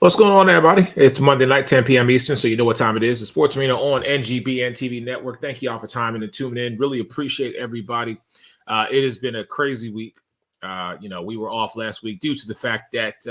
What's going on, everybody? It's Monday night, 10 p.m. Eastern, so you know what time it is. The Sports Arena on NGBN TV Network. Thank you all for timing and tuning in. Really appreciate everybody. It has been a crazy week. We were off last week due to the fact that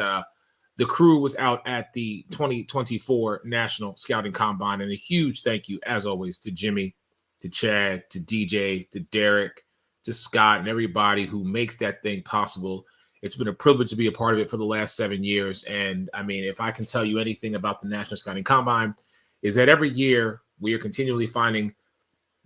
the crew was out at the 2024 National Scouting Combine. And a huge thank you, as always, to Jimmy, to Chad, to DJ, to Derek, to Scott, and everybody who makes that thing possible. It's been a privilege to be a part of it for the last 7 years. And I mean, if I can tell you anything about the National Scouting Combine, is that every year we are continually finding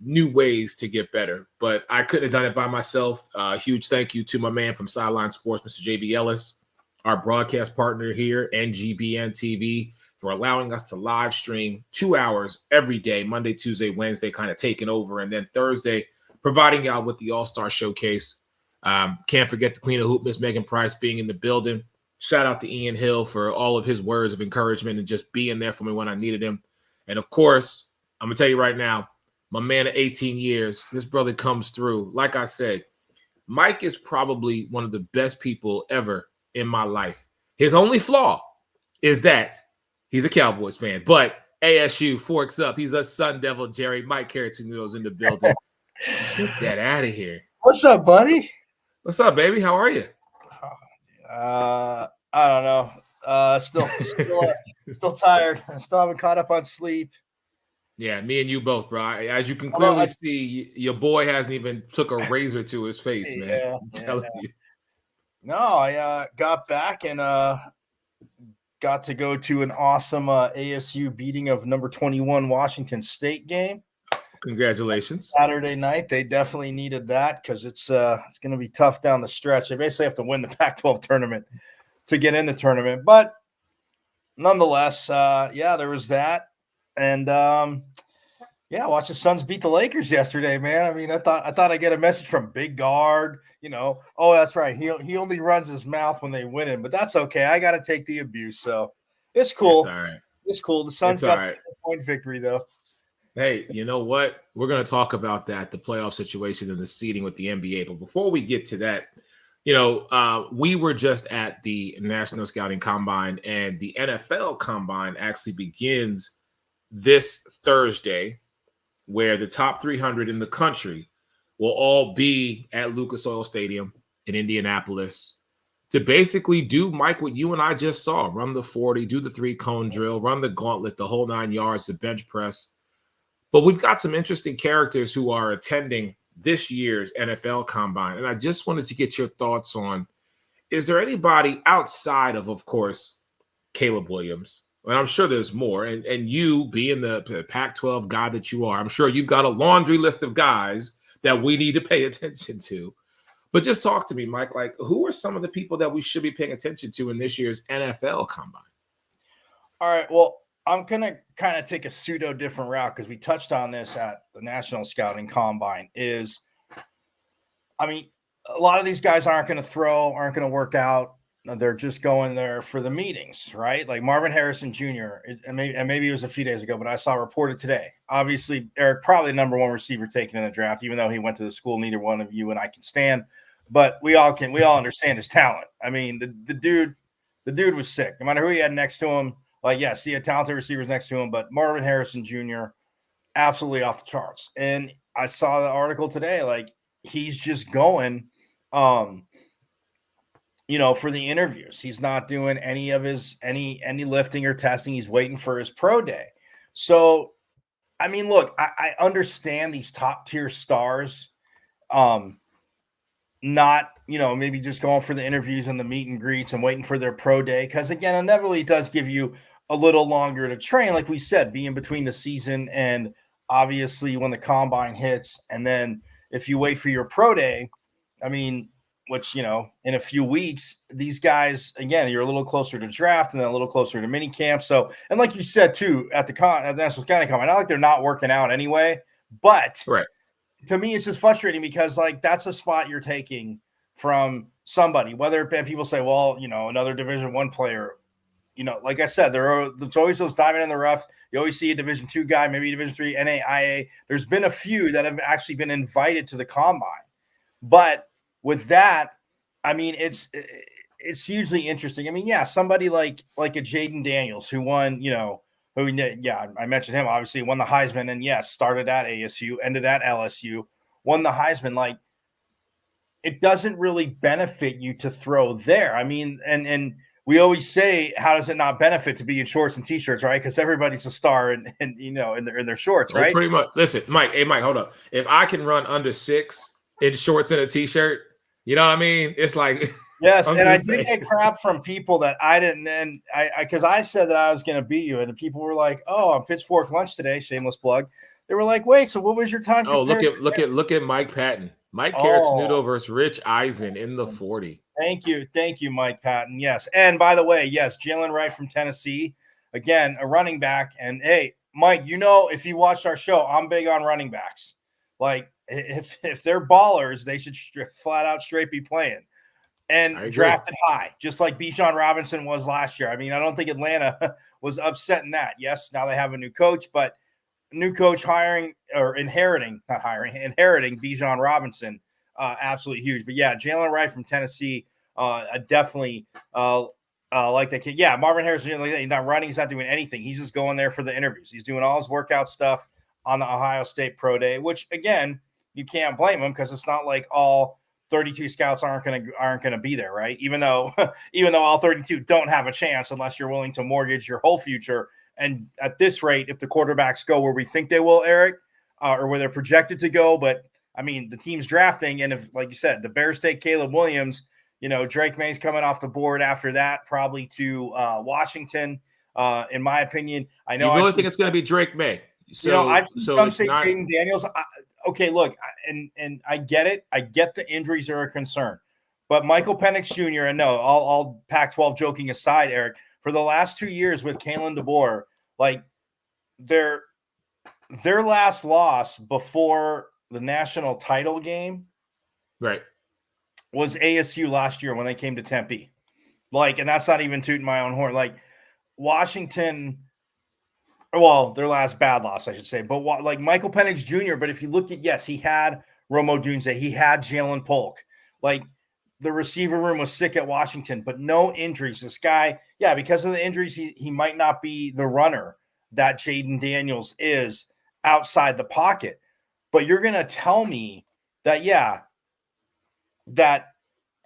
new ways to get better. But I couldn't have done it by myself. Huge thank you to my man from Sideline Sports, Mr. JB Ellis, our broadcast partner here, NGBN TV, for allowing us to live stream 2 hours every day, Monday, Tuesday, Wednesday, kind of taking over. And then Thursday, providing y'all with the All-Star Showcase. Can't forget the Queen of Hoop, Miss Megan Price, being in the building. Shout out to Ian Hill for all of his words of encouragement and just being there for me when I needed him. And of course, I'm going to tell you right now, my man of 18 years, this brother comes through. Like I said, Mike is probably one of the best people ever in my life. His only flaw is that he's a Cowboys fan. But ASU forks up. He's a Sun Devil, Jerry. Mike Caratuno's in the building. Get that out of here. What's up, buddy? What's up, baby? How are you? I don't know. Still tired. I still haven't caught up on sleep. Yeah, me and you both, bro. As you can clearly see, your boy hasn't even took a razor to his face, man. Yeah, I'm telling you. No, I got back and got to go to an awesome ASU beating of number 21 Washington State game. Congratulations. Saturday night. They definitely needed that because it's going to be tough down the stretch. They basically have to win the Pac-12 tournament to get in the tournament. But nonetheless, there was that. And watch the Suns beat the Lakers yesterday, man. I mean, I thought I'd get a message from Big Guard, oh, that's right. He only runs his mouth when they win him, but that's okay. I got to take the abuse. So it's cool. It's all right. It's cool. The Suns got a point victory, though. Hey, you know what? We're going to talk about that, the playoff situation and the seeding with the NBA. But before we get to that, we were just at the National Scouting Combine, and the NFL Combine actually begins this Thursday, where the top 300 in the country will all be at Lucas Oil Stadium in Indianapolis to basically do, Mike, what you and I just saw: run the 40, do the 3-cone drill, run the gauntlet, the whole 9 yards, the bench press. But we've got some interesting characters who are attending this year's NFL Combine. And I just wanted to get your thoughts on, is there anybody outside of course, Caleb Williams? And I'm sure there's more. And you being the Pac-12 guy that you are, I'm sure you've got a laundry list of guys that we need to pay attention to. But just talk to me, Mike. Like, who are some of the people that we should be paying attention to in this year's NFL Combine? All right, well, I'm going to kind of take a pseudo different route because we touched on this at the National Scouting Combine a lot of these guys aren't going to work out. They're just going there for the meetings, right? Like Marvin Harrison Jr., and maybe it was a few days ago, but I saw reported today. Obviously, Eric, probably the number one receiver taken in the draft, even though he went to the school neither one of you and I can stand. But we all understand his talent. I mean, the dude was sick. No matter who he had next to him, like, yes, he had talented receivers next to him, but Marvin Harrison Jr., absolutely off the charts. And I saw the article today, like, he's just going, for the interviews. He's not doing any of his, any lifting or testing. He's waiting for his pro day. So, I mean, look, I understand these top tier stars, not, maybe just going for the interviews and the meet and greets and waiting for their pro day. Because again, inevitably does give you a little longer to train, like we said, being between the season and obviously when the combine hits. And then if you wait for your pro day, I mean, which, in a few weeks, these guys, again, you're a little closer to draft and then a little closer to mini camp. So, and like you said, too, at the National Scouting Combine, not like they're not working out anyway, but right. To me, it's just frustrating because, like, that's a spot you're taking from somebody, whether people say, well, another Division I player, like I said, there's always those diamond in the rough. You always see a Division II guy, maybe Division III, NAIA. There's been a few that have actually been invited to the combine. But with that, I mean, it's it's hugely interesting. I mean, yeah, somebody like a Jaden Daniels who won, I mentioned him, obviously won the Heisman, and yes, started at ASU, ended at LSU, won the Heisman. Like, it doesn't really benefit you to throw there. I mean, and we always say, how does it not benefit to be in shorts and t-shirts, right? Because everybody's a star and in their shorts, right? Pretty much. Listen, Mike. Hey, Mike, hold up. If I can run under 6 in shorts and a t-shirt, you know what I mean? It's like yes, and I did get crap from people that I didn't, and because I said that I was going to beat you, and people were like, "Oh, on Pitchfork Lunch today," shameless plug. They were like, "Wait, so what was your time?" Oh, look at Mike Patton. Mike Carrot versus Rich Eisen in the 40. Thank you, Mike Patton. Yes, and by the way, yes, Jalen Wright from Tennessee, again, a running back. And hey, Mike, if you watched our show, I'm big on running backs. Like, if they're ballers, they should flat out straight be playing and drafted high, just like Bijan Robinson was last year. I mean, I don't think Atlanta was upset in that. Yes, now they have a new coach, but new coach inheriting Bijan Robinson, absolutely huge. But yeah, Jalen Wright from Tennessee, I definitely like that kid. Yeah, Marvin Harrison, he's not running, he's not doing anything. He's just going there for the interviews. He's doing all his workout stuff on the Ohio State Pro Day, which again, you can't blame him because it's not like all 32 scouts aren't gonna be there, right? Even though all 32 don't have a chance unless you're willing to mortgage your whole future. And at this rate, if the quarterbacks go where we think they will, Eric, or where they're projected to go, but I mean, the team's drafting, and if, like you said, the Bears take Caleb Williams, Drake May's coming off the board after that, probably to Washington. In my opinion, I know. You really think it's going to be Drake May? So, I've seen some say Jaden Daniels. Okay, look, and I get it. I get the injuries are a concern, but Michael Penix Jr. and no, all Pac-12 joking aside, Eric, for the last 2 years with Kalen DeBoer, like their last loss before the national title game, right, was ASU last year when they came to Tempe. Like, and that's not even tooting my own horn. Like Washington, well, their last bad loss, I should say. But like Michael Penix Jr. But if you look at, yes, he had Romo Dunze, he had Jalen Polk. Like, the receiver room was sick at Washington, but no injuries. This guy, yeah, because of the injuries, he might not be the runner that Jaden Daniels is outside the pocket. But you're going to tell me that, yeah, that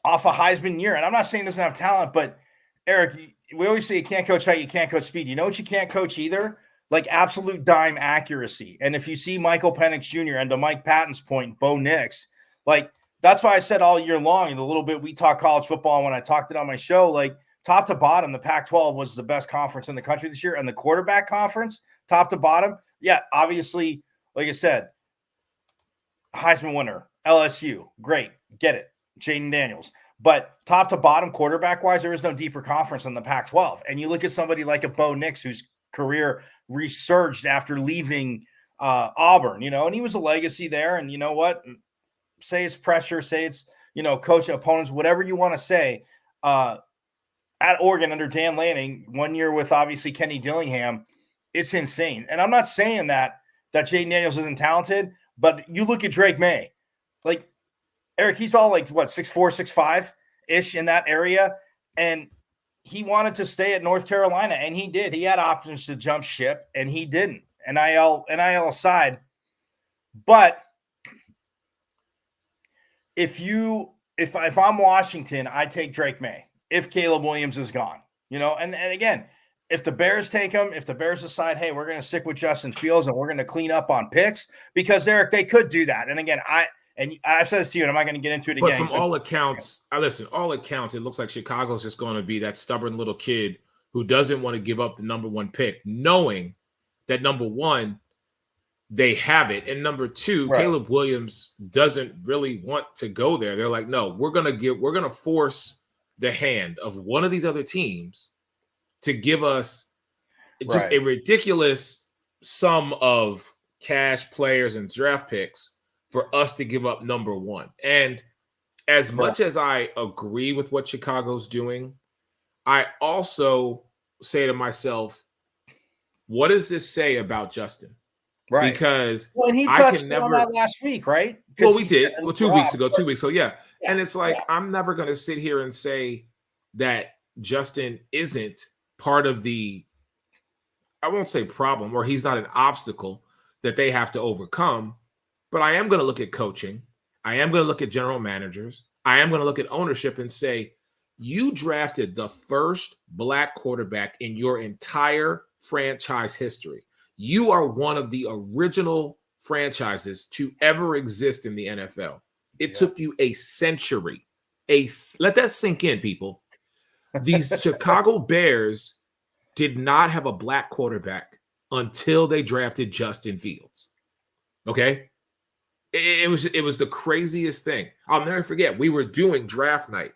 off a Heisman year, and I'm not saying he doesn't have talent, but Eric, we always say you can't coach height, you can't coach speed. You know what you can't coach either? Like absolute dime accuracy. And if you see Michael Penix Jr. and to Mike Patton's point, Bo Nix, like, that's why I said all year long, and a little bit we talk college football, and when I talked it on my show, like top to bottom, the Pac-12 was the best conference in the country this year. And the quarterback conference, top to bottom, yeah, obviously, like I said, Heisman winner, LSU, great, get it, Jaden Daniels. But top to bottom, quarterback-wise, there is no deeper conference than the Pac-12. And you look at somebody like a Bo Nix, whose career resurged after leaving Auburn, and he was a legacy there. And you know what? Say it's pressure, say it's, coach opponents, whatever you want to say. At Oregon under Dan Lanning, 1 year with obviously Kenny Dillingham, it's insane. And I'm not saying that Jaden Daniels isn't talented, but you look at Drake May, like Eric, he's all like what, 6'4", 6'5" in that area. And he wanted to stay at North Carolina, and he did. He had options to jump ship, and he didn't. NIL aside. But if I'm Washington, I take Drake May if Caleb Williams is gone, and again, if the Bears take him, if the Bears decide, hey, we're going to stick with Justin Fields and we're going to clean up on picks, because Eric, they could do that. And again, I've said this to you, and I'm not going to get into it again. But from all accounts, it looks like Chicago's just going to be that stubborn little kid who doesn't want to give up the number one pick, knowing that number one, they have it, and number two, right, Caleb Williams doesn't really want to go there. They're like, no, we're going to force the hand of one of these other teams to give us just a ridiculous sum of cash, players, and draft picks for us to give up number one. And as much as I agree with what Chicago's doing, I also say to myself, what does this say about Justin? Right. Because he touched on that last week, right? Well, we did. 2 weeks ago, 2 weeks ago. Yeah. And it's like, I'm never going to sit here and say that Justin isn't part of the, I won't say problem, or he's not an obstacle that they have to overcome. But I am going to look at coaching. I am going to look at general managers. I am going to look at ownership and say, you drafted the first black quarterback in your entire franchise history. You are one of the original franchises to ever exist in the NFL. It took you a century. Let that sink in, people. The Chicago Bears did not have a black quarterback until they drafted Justin Fields. Okay? It was the craziest thing. I'll never forget. We were doing draft night,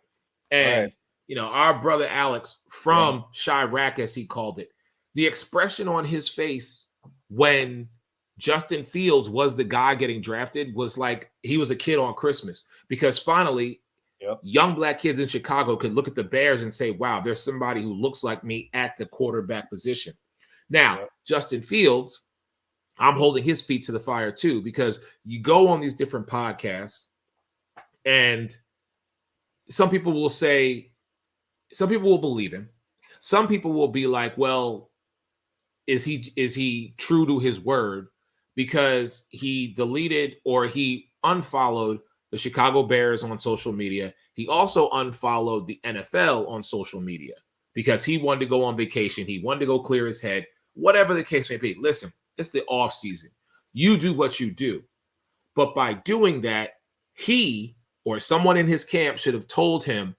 and our brother Alex from Chirac, as he called it, the expression on his face when Justin Fields was the guy getting drafted was like he was a kid on Christmas, because finally young black kids in Chicago could look at the Bears and say, wow, there's somebody who looks like me at the quarterback position. Now, Justin Fields, I'm holding his feet to the fire too, because you go on these different podcasts and some people will say, some people will believe him. Some people will be like, well, is he true to his word because he deleted or he unfollowed the Chicago Bears on social media? He also unfollowed the NFL on social media because he wanted to go on vacation. He wanted to go clear his head, whatever the case may be. Listen, it's the off season. You do what you do. But by doing that, he or someone in his camp should have told him,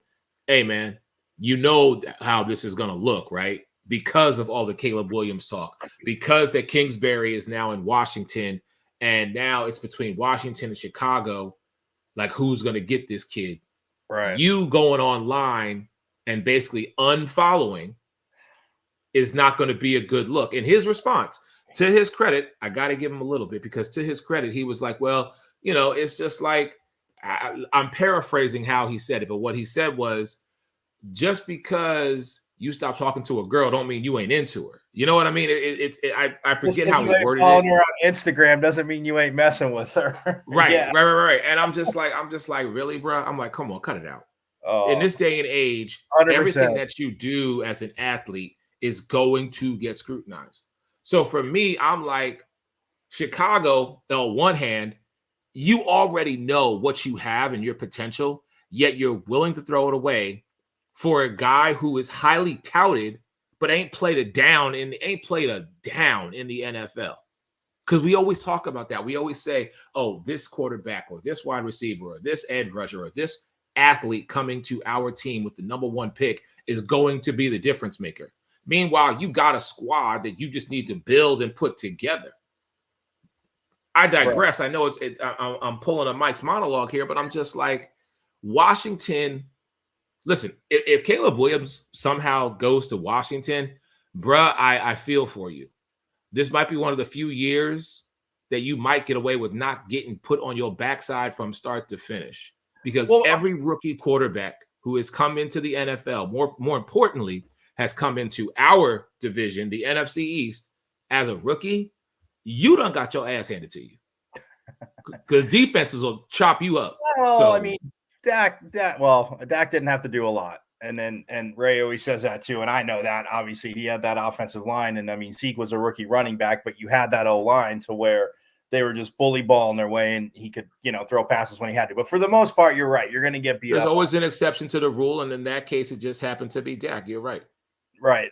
hey, man, you know how this is going to look, right? Because of all the Caleb Williams talk, because that Kingsbury is now in Washington, and now it's between Washington and Chicago. Like, who's going to get this kid? Right. You going online and basically unfollowing is not going to be a good look. And his response, to his credit, I got to give him a little bit, because to his credit, he was like, well, it's just like, I'm paraphrasing how he said it, but what he said was, just because you stop talking to a girl don't mean you ain't into her. You know what I mean? I forget how he worded it. Her on Instagram doesn't mean you ain't messing with her. Right. And I'm just like, really, bro? I'm like, come on, cut it out. In this day and age, 100%. Everything that you do as an athlete is going to get scrutinized. So for me, I'm like, Chicago, on one hand, you already know what you have and your potential, yet you're willing to throw it away for a guy who is highly touted, but ain't played a down in the NFL. Because we always talk about that. We always say, oh, this quarterback or this wide receiver or this edge rusher or this athlete coming to our team with the number one pick is going to be the difference maker. Meanwhile, you got a squad that you just need to build and put together. I digress. Right. I know I'm pulling a Mike's monologue here, but I'm just like, Washington. Listen, if Caleb Williams somehow goes to Washington, bruh, I feel for you. This might be one of the few years that you might get away with not getting put on your backside from start to finish. Because every rookie quarterback who has come into the NFL, more importantly, has come into our division, the NFC East, as a rookie, you done got your ass handed to you. Because defenses will chop you up. Well, I mean, Dak didn't have to do a lot. And Ray always says that too. And I know that. Obviously, he had that offensive line. And I mean, Zeke was a rookie running back, but you had that O-line to where they were just bully balling their way, and he could, throw passes when he had to. But for the most part, you're right. You're going to get beat up. There's always an exception to the rule. And in that case, it just happened to be Dak. You're right. Right.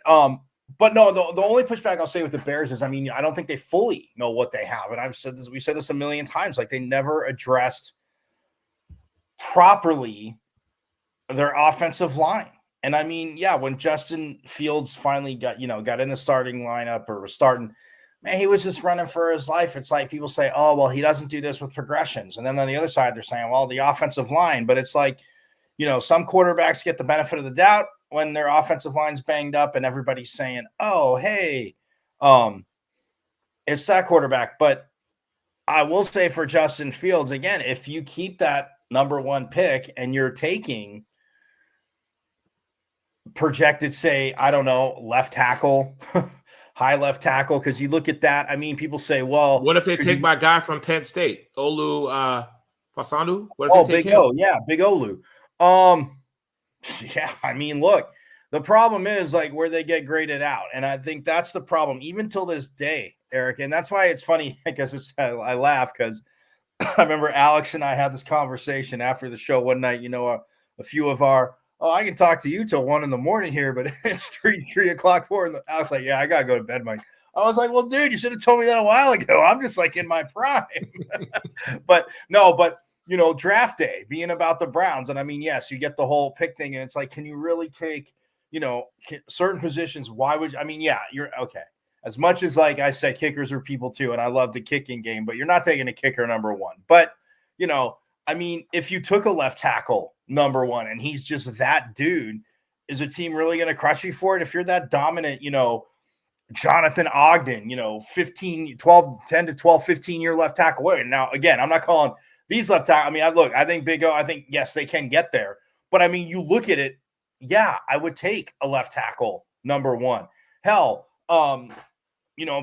But no, the only pushback I'll say with the Bears is, I mean, I don't think they fully know what they have. And we said this a million times, like they never addressed properly their offensive line. And I mean, yeah, when Justin Fields finally got in the starting lineup or was starting, man, he was just running for his life. It's like people say, oh, well, he doesn't do this with progressions. And then on the other side, they're saying, well, the offensive line. But it's like, some quarterbacks get the benefit of the doubt when their offensive line's banged up and everybody's saying, oh, hey, it's that quarterback. But I will say for Justin Fields, again, if you keep that number one pick and you're taking projected, say, I don't know, left tackle, high left tackle, because you look at that. I mean, people say, well, what if they take my guy from Penn State, Olu Fasandu? What if they take him? Big Olu. Yeah, I mean, look, the problem is like where they get graded out, and I think that's the problem even till this day, Eric. And that's why it's funny. I guess I laugh because I remember Alex and I had this conversation after the show one night. A few of our I can talk to you till 1 a.m. here, but it's 3 o'clock 4. And I was like, yeah, I gotta go to bed, Mike. I was like, well, dude, you should have told me that a while ago. I'm just like in my prime. But no, draft day being about the Browns. And I mean, yes, you get the whole pick thing. And it's like, can you really take, certain positions? Why would, I mean, yeah, you're okay. As much as, like I said, kickers are people too. And I love the kicking game, but you're not taking a kicker number one. But, I mean, if you took a left tackle number one and he's just that dude, is a team really going to crush you for it? If you're that dominant, Jonathan Ogden, 10 to 12, 15-year left tackle. Now, again, I'm not calling these left tackle. I mean, I think Big O, I think, yes, they can get there. But I mean, you look at it, yeah, I would take a left tackle number one. Hell,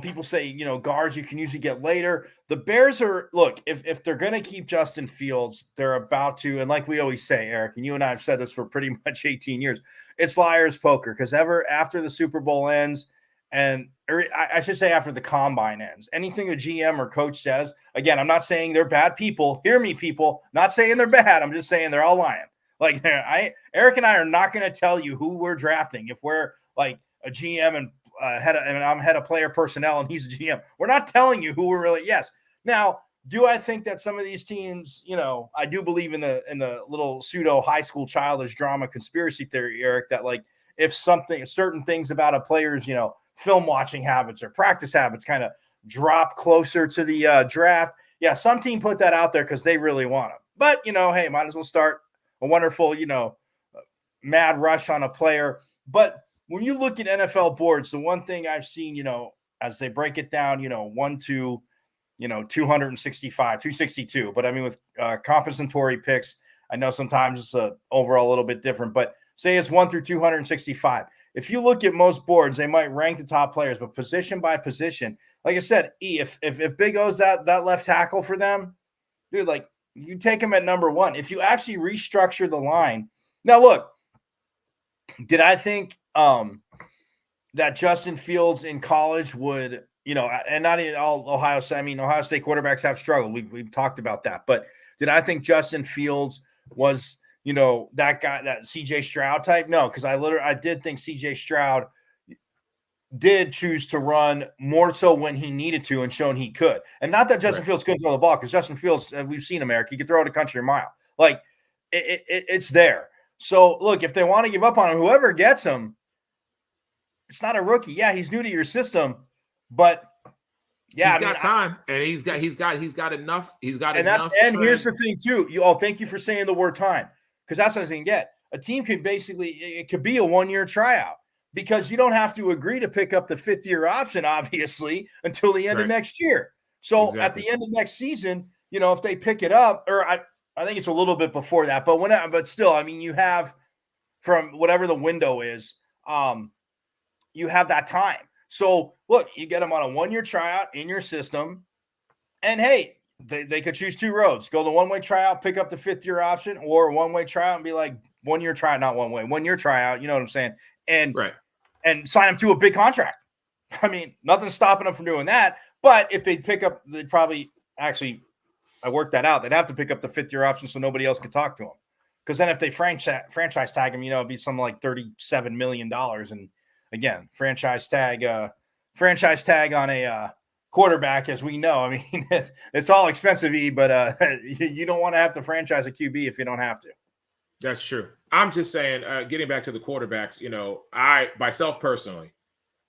people say, guards you can usually get later. The Bears are, look, if they're going to keep Justin Fields, they're about to, and like we always say, Eric, and you and I have said this for pretty much 18 years, it's liar's poker, because after the Super Bowl ends, or I should say after the combine ends, anything a GM or coach says, again, I'm not saying they're bad people. Hear me, people. Not saying they're bad. I'm just saying they're all lying. Like, Eric and I are not going to tell you who we're drafting. If we're like a GM and I'm head of player personnel and he's a GM, we're not telling you who we're really. Yes. Now, do I think that some of these teams, I do believe in the little pseudo high school childish drama conspiracy theory, Eric, that like if certain things about a player's, film watching habits or practice habits kind of drop closer to the draft. Yeah, some team put that out there because they really want them. But, hey, might as well start a wonderful, mad rush on a player. But when you look at NFL boards, the one thing I've seen, as they break it down, 1 to, 265, 262. But I mean, with compensatory picks, I know sometimes it's overall a little bit different, but say it's 1 through 265. If you look at most boards, they might rank the top players, but position by position, like I said, if Big O's that left tackle for them, dude, like you take him at number one. If you actually restructure the line, now look, did I think that Justin Fields in college would, and not in all Ohio State quarterbacks have struggled. We've talked about that, but did I think Justin Fields was that guy, that CJ Stroud type? No, because I did think CJ Stroud did choose to run more so when he needed to and shown he could. And not that Justin Fields couldn't throw the ball, because Justin Fields, we've seen him, Eric, he could throw it a country mile. Like it's there. So look, if they want to give up on him, whoever gets him, it's not a rookie. Yeah, he's new to your system, but yeah, he's got time, and he's got enough. He's got enough. And here's the thing too. Thank you for saying the word time, because that's what I was going to get. A team could it could be a 1-year tryout, because you don't have to agree to pick up the 5th-year option, obviously, until the end of next year. So at the end of next season, if they pick it up, or I think it's a little bit before that, but still, I mean, you have from whatever the window is, you have that time. So look, you get them on a 1-year tryout in your system, and hey, they could choose 2 roads: go the 1-way tryout, pick up the 5th-year option, or 1-way tryout and be like 1-year tryout, not 1-way, 1-year tryout. You know what I'm saying? And sign them to a big contract. I mean, nothing's stopping them from doing that. But if they pick up, they'd probably actually, I worked that out. They'd have to pick up the 5th-year option so nobody else could talk to them. Because then if they franchise tag him, it'd be something like $37 million. And again, franchise tag on a quarterback, as we know. I mean, it's all expensive, but you don't want to have to franchise a QB if you don't have to. That's true. I'm just saying, getting back to the quarterbacks, I myself personally,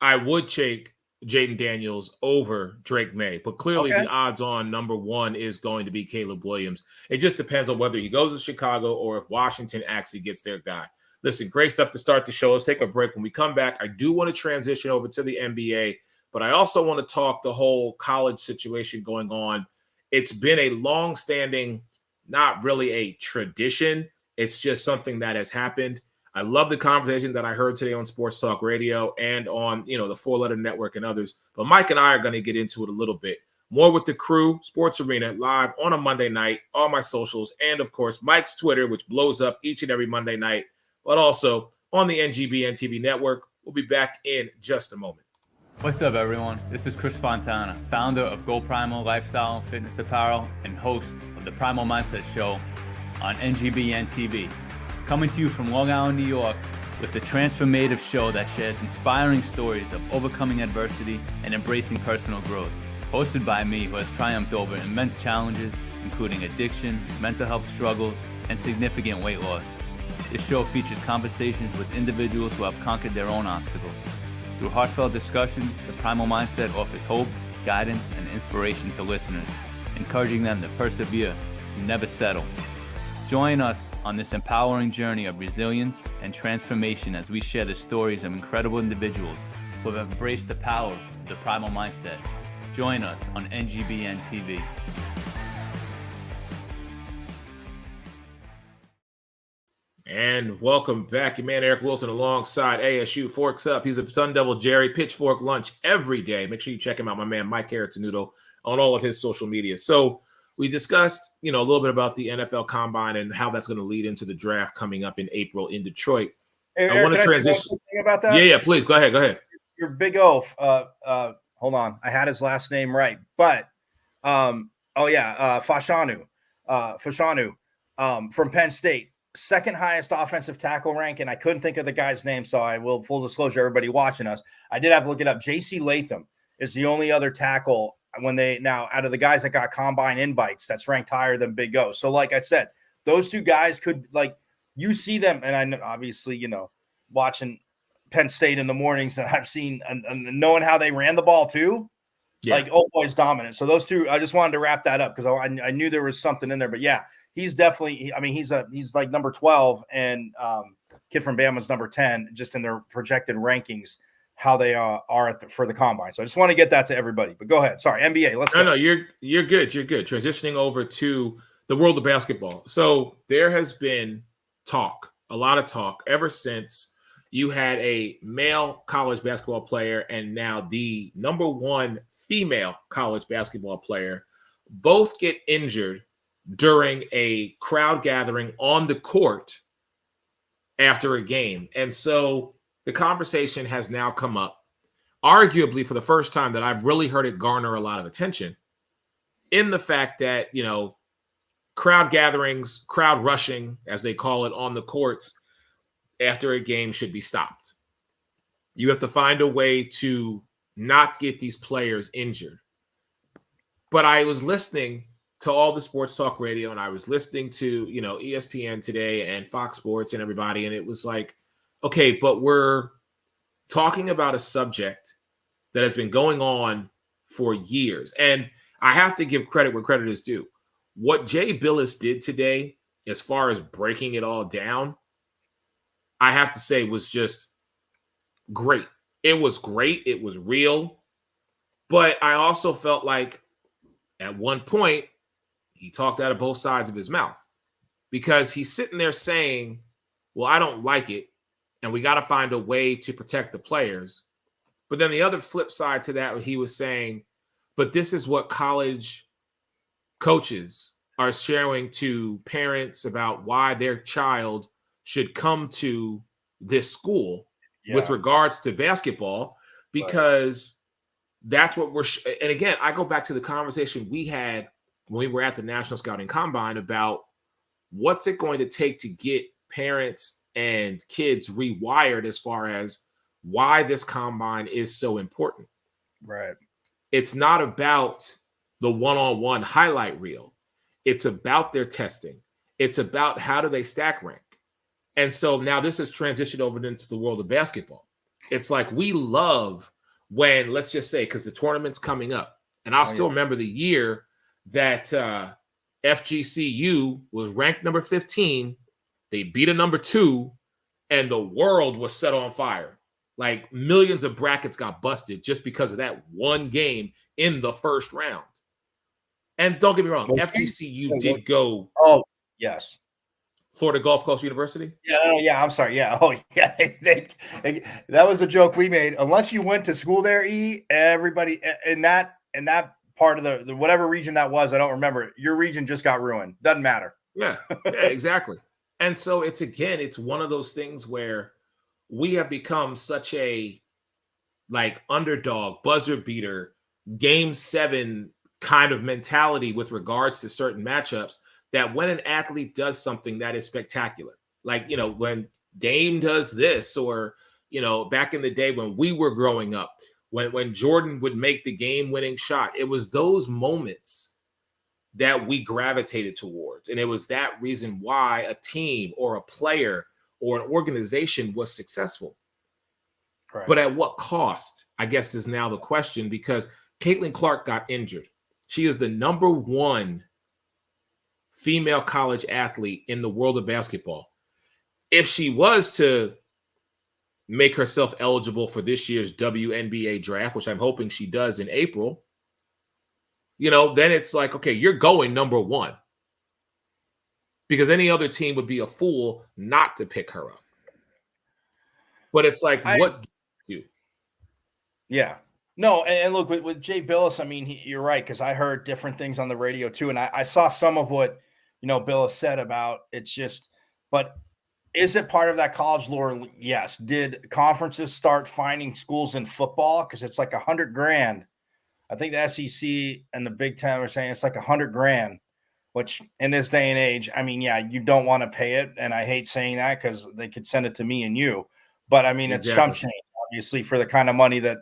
I would take Jaden Daniels over Drake May, but clearly the odds on number one is going to be Caleb Williams. It just depends on whether he goes to Chicago or if Washington actually gets their guy. Listen, great stuff to start the show. Let's take a break. When we come back, I do want to transition over to the NBA, but I also want to talk the whole college situation going on. It's been a long-standing, not really a tradition. It's just something that has happened. I love the conversation that I heard today on Sports Talk Radio and on, the 4 Letter Network and others. But Mike and I are going to get into it a little bit more with the crew, Sports Arena, live on a Monday night, all my socials, and of course, Mike's Twitter, which blows up each and every Monday night. but also on the NGBN TV network. We'll be back in just a moment. What's up, everyone? This is Chris Fontana, founder of Go Primal Lifestyle and Fitness Apparel and host of the Primal Mindset Show on NGBN TV. Coming to you from Long Island, New York, with the transformative show that shares inspiring stories of overcoming adversity and embracing personal growth. Hosted by me, who has triumphed over immense challenges, including addiction, mental health struggles, and significant weight loss. This show features conversations with individuals who have conquered their own obstacles. Through heartfelt discussions, the Primal Mindset offers hope, guidance, and inspiration to listeners, encouraging them to persevere and never settle. Join us on this empowering journey of resilience and transformation as we share the stories of incredible individuals who have embraced the power of the Primal Mindset. Join us on NGBN TV. And welcome back. Your man Eric Wilson alongside ASU Forks Up. He's a Sun Devil Jerry, Pitchfork Lunch every day. Make sure you check him out, my man Mike Caratanudo, on all of his social media. So we discussed, a little bit about the NFL Combine and how that's going to lead into the draft coming up in April in Detroit. Hey, I want to transition about that. Yeah, please go ahead. Your big oaf. Hold on, I had his last name right, but Fashanu from Penn State, second highest offensive tackle rank, and I couldn't think of the guy's name, so I will, full disclosure, everybody watching us, I did have to look it up. J.C. Latham is the only other tackle out of the guys that got combine invites that's ranked higher than Big O. So like I said, those two guys could, you see them, and I know, obviously, watching Penn State in the mornings, and I've seen and knowing how they ran the ball too, boys dominant. So those two, I just wanted to wrap that up because I knew there was something in there, but yeah, he's definitely, he's like number 12, and kid from Bama's number 10, just in their projected rankings, how they are for the combine. So I just want to get that to everybody, but go ahead. Sorry, NBA. Let's go. No, you're good. You're good. Transitioning over to the world of basketball. So there has been a lot of talk ever since you had a male college basketball player and now the number one female college basketball player both get injured during a crowd gathering on the court after a game. And so the conversation has now come up, arguably for the first time that I've really heard it garner a lot of attention, in the fact that, crowd gatherings, crowd rushing, as they call it on the courts after a game, should be stopped. You have to find a way to not get these players injured. But I was listening to all the sports talk radio, and I was listening to, ESPN today and Fox Sports and everybody, and it was like, okay, but we're talking about a subject that has been going on for years. And I have to give credit where credit is due. What Jay Billis did today, as far as breaking it all down, I have to say was just great. It was great. It was real. But I also felt like at one point, he talked out of both sides of his mouth, because he's sitting there saying, well, I don't like it, and we got to find a way to protect the players. But then the other flip side to that, he was saying, but this is what college coaches are sharing to parents about why their child should come to this school with regards to basketball, because that's what and again, I go back to the conversation we had when we were at the National Scouting Combine about what's it going to take to get parents and kids rewired as far as why this combine is so important. Right. It's not about the one-on-one highlight reel. It's about their testing. It's about how do they stack rank. And so now this has transitioned over into the world of basketball. It's like we love when, let's just say, because the tournament's coming up, and I'll still remember the year that FGCU was ranked number 15. They beat a number 2, and the world was set on fire. Like millions of brackets got busted just because of that one game in the first round. And don't get me wrong, FGCU did go. Oh, yes. Florida Gulf Coast University? Yeah, I'm sorry. Yeah. Oh, yeah. That was a joke we made. Unless you went to school there, everybody in that part of the whatever region that was, I don't remember. Your region just got ruined. Doesn't matter. Yeah, exactly. And so it's one of those things where we have become such a like underdog, buzzer beater, game 7 kind of mentality with regards to certain matchups that when an athlete does something that is spectacular, like, when Dame does this, or, back in the day when we were growing up, when Jordan would make the game winning shot, it was those moments that we gravitated towards. And it was that reason why a team or a player or an organization was successful. Right. But at what cost, I guess, is now the question, because Caitlin Clark got injured. She is the number 1 female college athlete in the world of basketball. If she was to make herself eligible for this year's WNBA draft, which I'm hoping she does in April, then it's like, okay, you're going number 1. Because any other team would be a fool not to pick her up. But it's like, what do you do? Yeah. No, and look, with Jay Billis, I mean, you're right, because I heard different things on the radio too, and I saw some of what, Billis said about it's just, but is it part of that college lore? Yes. Did conferences start finding schools in football? Because it's like $100,000. I think the SEC and the Big Ten are saying it's like $100,000, which in this day and age, I mean, yeah, you don't want to pay it. And I hate saying that because they could send it to me and you. But I mean, it's chump change, obviously, for the kind of money that,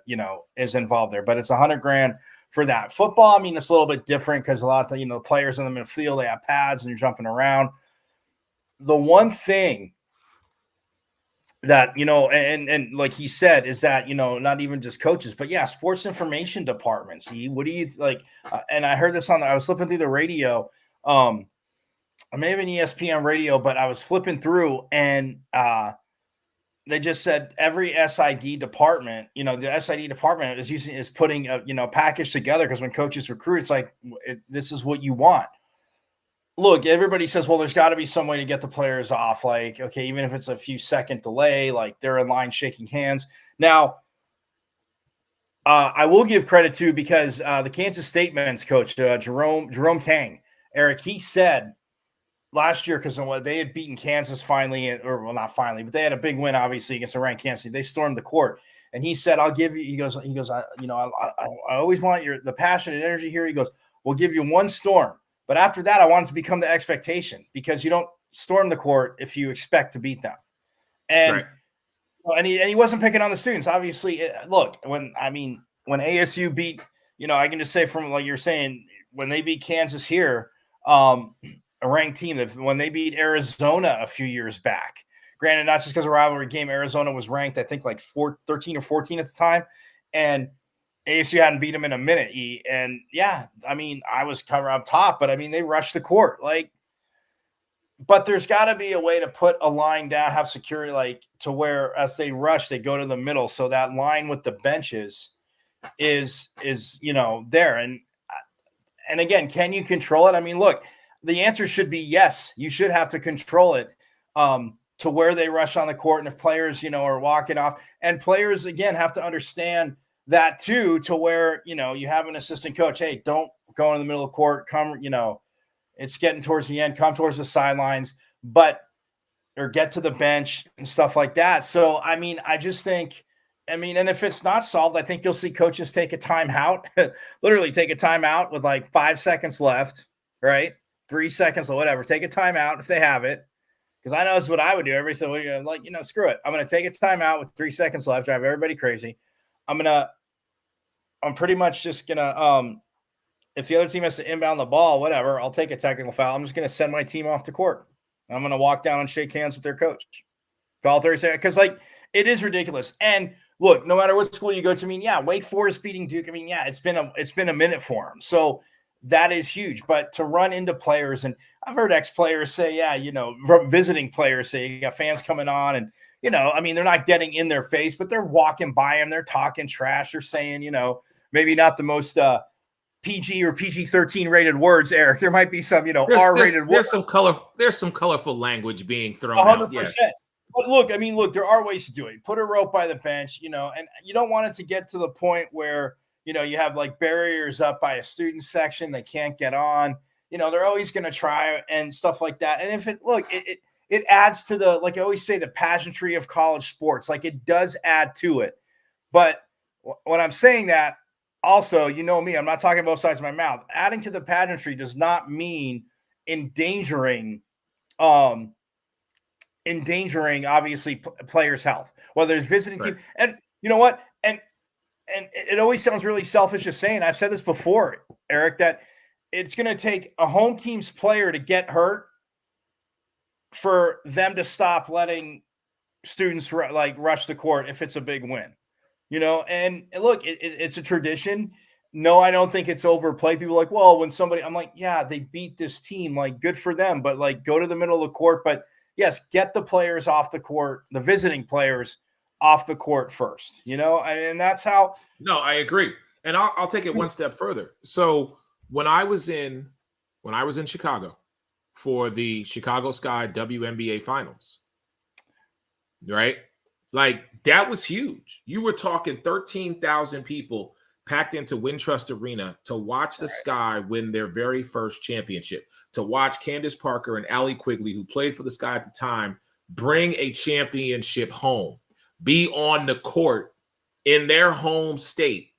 is involved there. But it's $100,000 for that. Football, I mean, it's a little bit different because a lot of the players in the midfield, they have pads and you're jumping around. The one thing that, and like he said, is that, not even just coaches, but yeah, sports information departments. What do you like? And I heard this I was flipping through the radio. I may have been ESPN radio, but I was flipping through and they just said every SID department, the SID department is putting a package together, because when coaches recruit, it's like, this is what you want. Look, everybody says, well, there's got to be some way to get the players off. Like, okay, even if it's a few second delay, like they're in line shaking hands. Now, I will give credit to, because the Kansas State men's coach, Jerome Tang, Eric, he said last year, because they had beaten Kansas finally, or well, not finally, but they had a big win, obviously, against a ranked Kansas State. They stormed the court. And he said, I'll give you, he goes, I always want the passion and energy here. He goes, we'll give you one storm. But after that, I want it to become the expectation, because you don't storm the court if you expect to beat them. And right. And he wasn't picking on the students. Obviously, look, when ASU beat, I can just say from like you're saying, when they beat Kansas here, a ranked team, when they beat Arizona a few years back, granted, not just because of a rivalry game, Arizona was ranked, I think, like 13 or 14 at the time. And ASU hadn't beat them in a minute. And yeah, I mean, I was covered up top, but I mean, they rushed the court. But there's got to be a way to put a line down, have security, like to where as they rush, they go to the middle. So that line with the benches is there. And again, can you control it? I mean, look, the answer should be yes. You should have to control it to where they rush on the court. And if players, are walking off, and players, again, have to understand that too, to where, you have an assistant coach. Hey, don't go in the middle of the court. Come, it's getting towards the end, come towards the sidelines, or get to the bench and stuff like that. So, I mean, I just think, and if it's not solved, I think you'll see coaches take a timeout, literally take a timeout with like 5 seconds left, right? 3 seconds or whatever. Take a timeout if they have it. Because I know that's what I would do. Everybody said, well, screw it. I'm going to take a timeout with 3 seconds left, drive everybody crazy. I'm pretty much just going to, if the other team has to inbound the ball, whatever, I'll take a technical foul. I'm just going to send my team off the court. I'm going to walk down and shake hands with their coach. Foul 30 seconds. Because, it is ridiculous. And look, no matter what school you go to, Wake Forest beating Duke. It's been a minute for them. So that is huge. But to run into players, and I've heard ex-players say, visiting players say, you got fans coming on and, they're not getting in their face, but they're walking by them. They're talking trash. They're saying, maybe not the most PG or PG-13 rated words, Eric. There might be some, R-rated words. There's some colorful language being thrown 100%. out. Yes. But look, there are ways to do it. Put a rope by the bench, and you don't want it to get to the point where, you have like barriers up by a student section. They can't get on. They're always going to try and stuff like that. And if it adds to the, like I always say, the pageantry of college sports. Like it does add to it. But when I'm saying that, also, you know me, I'm not talking both sides of my mouth. Adding to the pageantry does not mean endangering obviously players' health, whether it's visiting team. And you know what? And it always sounds really selfish to say, and I've said this before, Eric, that it's going to take a home team's player to get hurt for them to stop letting students rush the court if it's a big win, you know. And look, it's a tradition. No, I don't think it's overplayed. People are like, well, when somebody, I'm like, yeah, they beat this team, like good for them, but like go to the middle of the court. But yes, get the players off the court, the visiting players off the court first, you know. And that's how. No, I agree, and I'll take it one step further. So when I was in Chicago for the Chicago Sky WNBA Finals, right? Like that was huge. You were talking 13,000 people packed into Wintrust Arena to watch the Sky win their very first championship, to watch Candace Parker and Allie Quigley, who played for the Sky at the time, bring a championship home, be on the court in their home state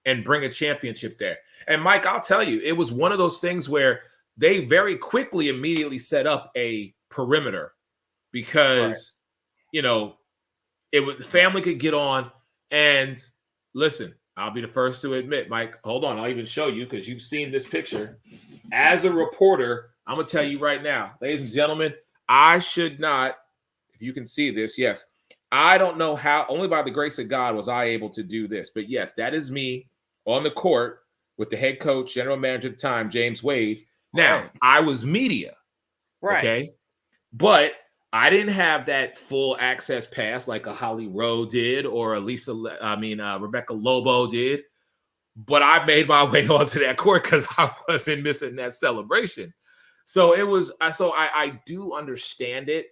and bring a championship there. And Mike, I'll tell you, it was one of those things where they very quickly immediately set up a perimeter because, you know, the family could get on. And listen, I'll be the first to admit, Mike, hold on, I'll even show you because you've seen this picture. As a reporter, I'm going to tell you right now, ladies and gentlemen, I should not, if you can see this, yes, I don't know how, only by the grace of God was I able to do this. But yes, that is me on the court with the head coach, general manager at the time, James Wade. Now, I was media, okay? But I didn't have that full access pass like a Holly Rowe did or a Rebecca Lobo did. But I made my way onto that court because I wasn't missing that celebration. So it was, I do understand it.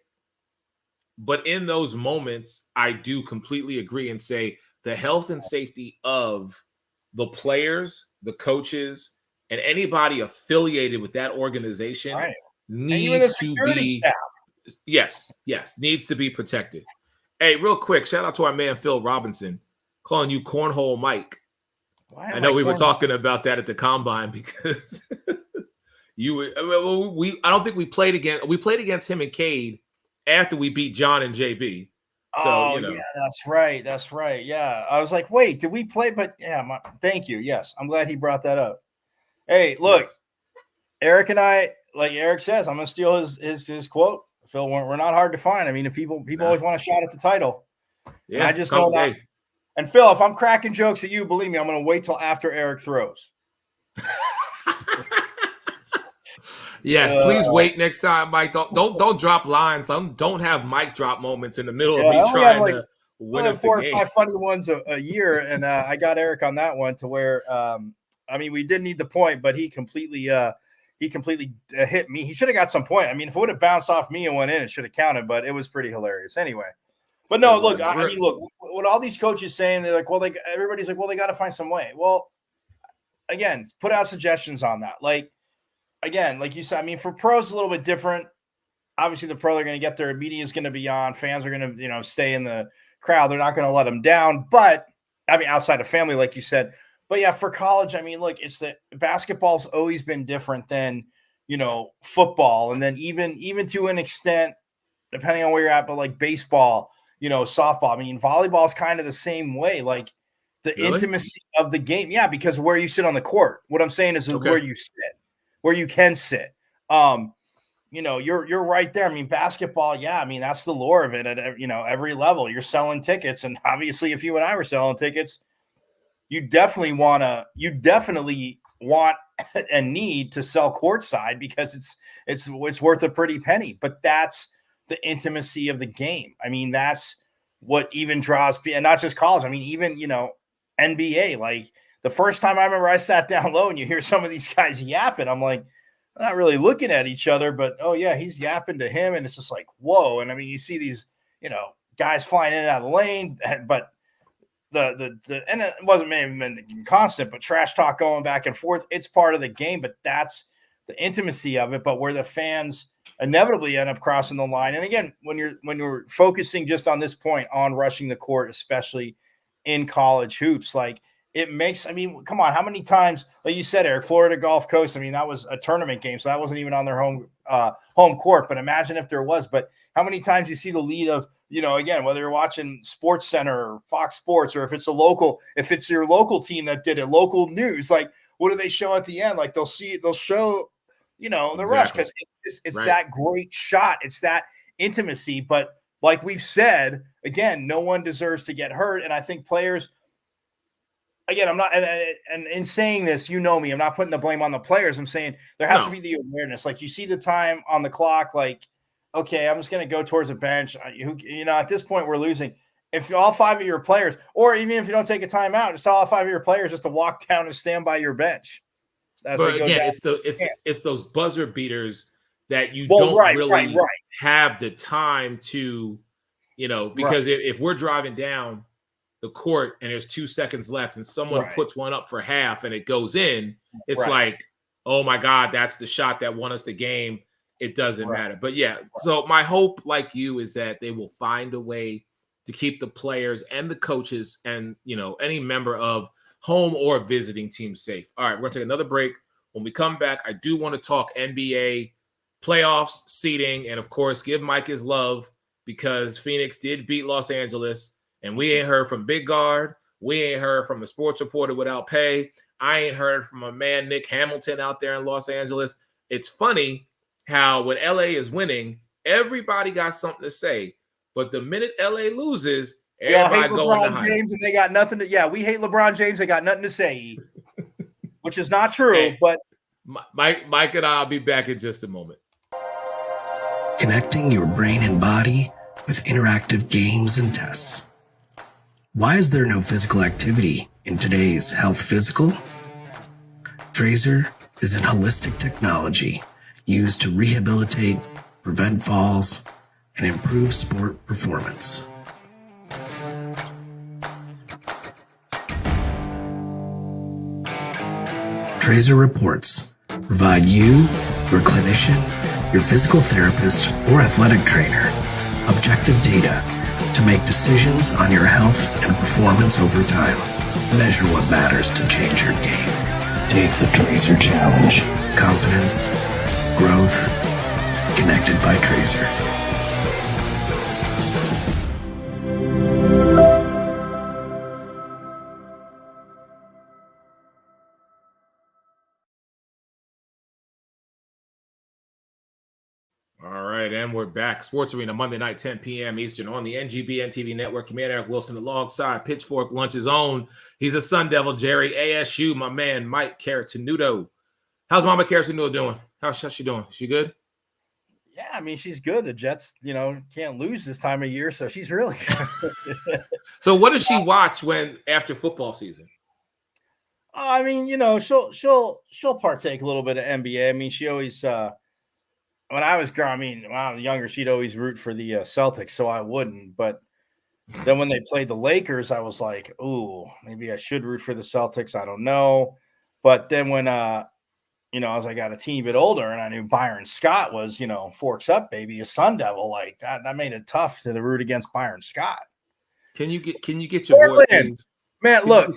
But in those moments, I do completely agree and say the health and safety of the players, the coaches, and anybody affiliated with that organization needs to be staff. Yes, needs to be protected. Hey, real quick, shout out to our man Phil Robinson, calling you Cornhole Mike. I know we were talking about that at the combine because I don't think we played against him and Cade after we beat John and JB. So, yeah, that's right. Yeah, I was like, wait, did we play? But yeah, thank you. Yes, I'm glad he brought that up. Hey, look, Eric and I, like Eric says, I'm gonna steal his quote. Phil, we're not hard to find. I mean, if people always want a shot at the title. Yeah, and I just don't know. And Phil, if I'm cracking jokes at you, believe me, I'm gonna wait till after Eric throws. Yes, please wait next time, Mike. Don't drop lines. Don't have mic drop moments in the middle of me trying to win us the game. 4 or 5 funny ones a year, and I got Eric on that one to where I mean, we did need the point, but he completely hit me. He should have got some point. I mean, if it would have bounced off me and went in, it should have counted. But it was pretty hilarious anyway. But no, look, I mean, look, what all these coaches saying, they're like, well, everybody's like, well, they got to find some way. Well, again, put out suggestions on that. Like, again, like you said, I mean, for pros, a little bit different. Obviously, the pro, they're going to get their media is going to be on. Fans are going to, stay in the crowd. They're not going to let them down. But I mean, outside of family, like you said. But yeah, for college, I mean, look, it's that basketball's always been different than, football. And then even to an extent, depending on where you're at, but like baseball, softball. I mean, volleyball is kind of the same way. Like the intimacy of the game. Yeah, because where you sit on the court. What I'm saying is where you sit, where you can sit. You're right there. I mean, basketball, yeah, I mean, that's the lure of it at every level. You're selling tickets. And obviously, if you and I were selling tickets, you definitely want and need to sell courtside because it's worth a pretty penny. But that's the intimacy of the game. I mean, that's what even draws people, and not just college. I mean, even NBA. Like the first time I remember I sat down low and you hear some of these guys yapping, I'm like, I'm not really looking at each other, but oh yeah, he's yapping to him, and it's just like, whoa. And I mean, you see these guys flying in and out of the lane, but the and it wasn't maybe constant, but trash talk going back and forth. It's part of the game, but that's the intimacy of it. But where the fans inevitably end up crossing the line. And again, when you're focusing just on this point on rushing the court, especially in college hoops, like it makes, I mean, come on, how many times, like you said, Eric, Florida Gulf Coast, I mean, that was a tournament game, so that wasn't even on their home court, but imagine if there was. But how many times you see the lead of, again, whether you're watching Sports Center or Fox Sports, or if it's your local team that did it, local news, like what do they show at the end? Like they'll show, the rush, because it's right. That great shot. It's that intimacy. But like we've said, again, no one deserves to get hurt. And I think players, again, I'm not, and in saying this, me, I'm not putting the blame on the players. I'm saying there has to be the awareness. Like you see the time on the clock, like, okay, I'm just going to go towards the bench. At this point we're losing. If all 5 of your players, or even if you don't take a timeout, just tell all 5 of your players just to walk down and stand by your bench. But again, it's those buzzer beaters that you don't really have the time to, because if we're driving down the court and there's 2 seconds left and someone puts one up for half and it goes in, it's like, oh my God, that's the shot that won us the game. It doesn't matter. But so my hope, like you, is that they will find a way to keep the players and the coaches and, any member of home or visiting team safe. All right, we're going to take another break. When we come back, I do want to talk NBA playoffs, seeding, and, of course, give Mike his love because Phoenix did beat Los Angeles, and we ain't heard from Big Guard. We ain't heard from a sports reporter without pay. I ain't heard from a man, Nick Hamilton, out there in Los Angeles. It's funny how when LA is winning, everybody got something to say. But the minute LA loses, everybody hate LeBron James and they got nothing to. Yeah, we hate LeBron James. They got nothing to say, which is not true. Hey, but Mike and I'll be back in just a moment. Connecting your brain and body with interactive games and tests. Why is there no physical activity in today's health physical? Trazer is an holistic technology used to rehabilitate, prevent falls, and improve sport performance. Trazer reports provide you, your clinician, your physical therapist, or athletic trainer objective data to make decisions on your health and performance over time. Measure what matters to change your game. Take the Trazer Challenge. Confidence, growth, connected by Trazer. All right, and we're back. Sports Arena, Monday night, 10 p.m. Eastern on the NGBN TV network. Your man Eric Wilson alongside Pitchfork Lunch's own. He's a Sun Devil, Jerry ASU, my man Mike Caratanudo. How's Mama Caratanudo doing? How's she doing? She good? Yeah, I mean, she's good. The Jets, can't lose this time of year, so she's really good. So what does she watch after football season? I mean, she'll partake a little bit of NBA. I mean, she always when I was younger, she'd always root for the Celtics, so I wouldn't. But then when they played the Lakers, I was like, ooh, maybe I should root for the Celtics. I don't know. But then when as I got a teeny bit older and I knew Byron Scott was, forks up, baby, a Sun Devil, like that made it tough to root against Byron Scott. Can you get your boy, please? Man, look,